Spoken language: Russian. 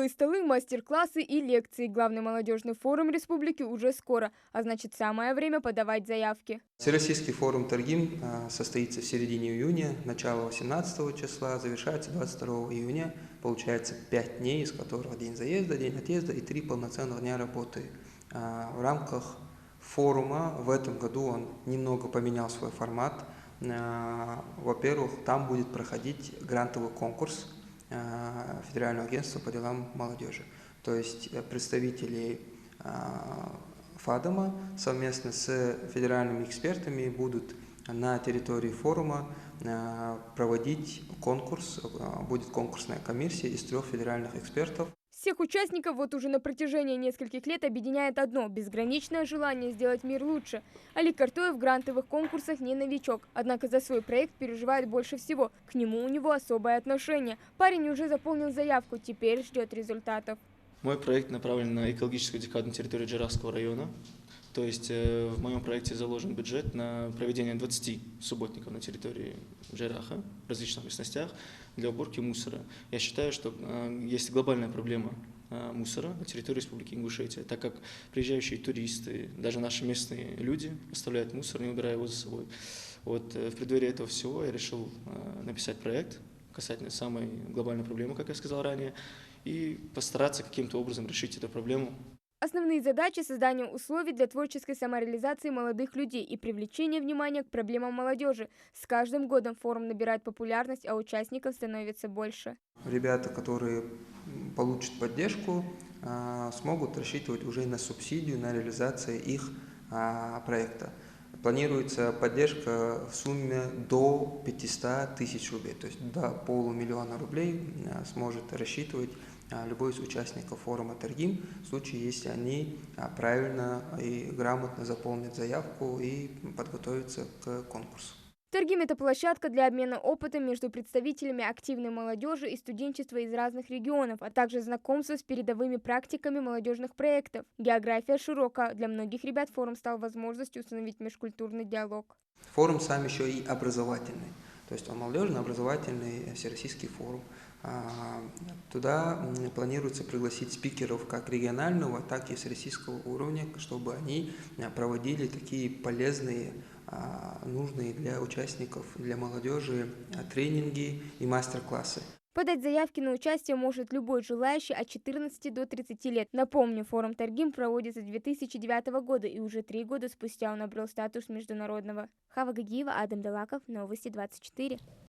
Круглые столы, мастер-классы и лекции. Главный молодежный форум республики уже скоро, а значит самое время подавать заявки. Всероссийский форум Таргим состоится в середине июня, начало 18 числа, завершается 22 июня. Получается 5 дней, из которых день заезда, день отъезда и 3 полноценных дня работы. В рамках форума в этом году он немного поменял свой формат. Во-первых, там будет проходить грантовый конкурс Федерального агентства по делам молодежи. То есть представители ФАДОМа совместно с федеральными экспертами будут на территории форума проводить конкурс. Будет конкурсная комиссия из 3 федеральных экспертов. Всех участников вот уже на протяжении нескольких лет объединяет одно – безграничное желание сделать мир лучше. Алик Картоев в грантовых конкурсах не новичок, однако за свой проект переживает больше всего. К нему у него особое отношение. Парень уже заполнил заявку, теперь ждет результатов. Мой проект направлен на экологическую декаду на территории Джарахского района. То есть в моем проекте заложен бюджет на проведение 20 субботников на территории Джараха в различных местностях для уборки мусора. Я считаю, что есть глобальная проблема мусора на территории Республики Ингушетия, так как приезжающие туристы, даже наши местные люди оставляют мусор, не убирая его за собой. Вот в преддверии этого всего я решил написать проект касательно самой глобальной проблемы, как я сказал ранее, и постараться каким-то образом решить эту проблему. Основные задачи – создание условий для творческой самореализации молодых людей и привлечение внимания к проблемам молодежи. С каждым годом форум набирает популярность, а участников становится больше. Ребята, которые получат поддержку, смогут рассчитывать уже на субсидию, на реализацию их проекта. Планируется поддержка в сумме до 500 тысяч рублей, то есть до $500 000 рублей сможет рассчитывать любой из участников форума Таргим, в случае, если они правильно и грамотно заполнят заявку и подготовятся к конкурсу. Таргим – это площадка для обмена опытом между представителями активной молодежи и студенчества из разных регионов, а также знакомство с передовыми практиками молодежных проектов. География широка. Для многих ребят форум стал возможностью установить межкультурный диалог. Форум сам еще и образовательный. То есть он молодежно-образовательный всероссийский форум. Туда планируется пригласить спикеров как регионального, так и всероссийского уровня, чтобы они проводили такие полезные, нужные для участников, для молодежи тренинги и мастер-классы. Подать заявки на участие может любой желающий от 14 до 30 лет. Напомню, форум Таргим проводится с 2009 года, и уже 3 года спустя он обрел статус международного. Хава Гагиева, Адам Далаков, Новости 24.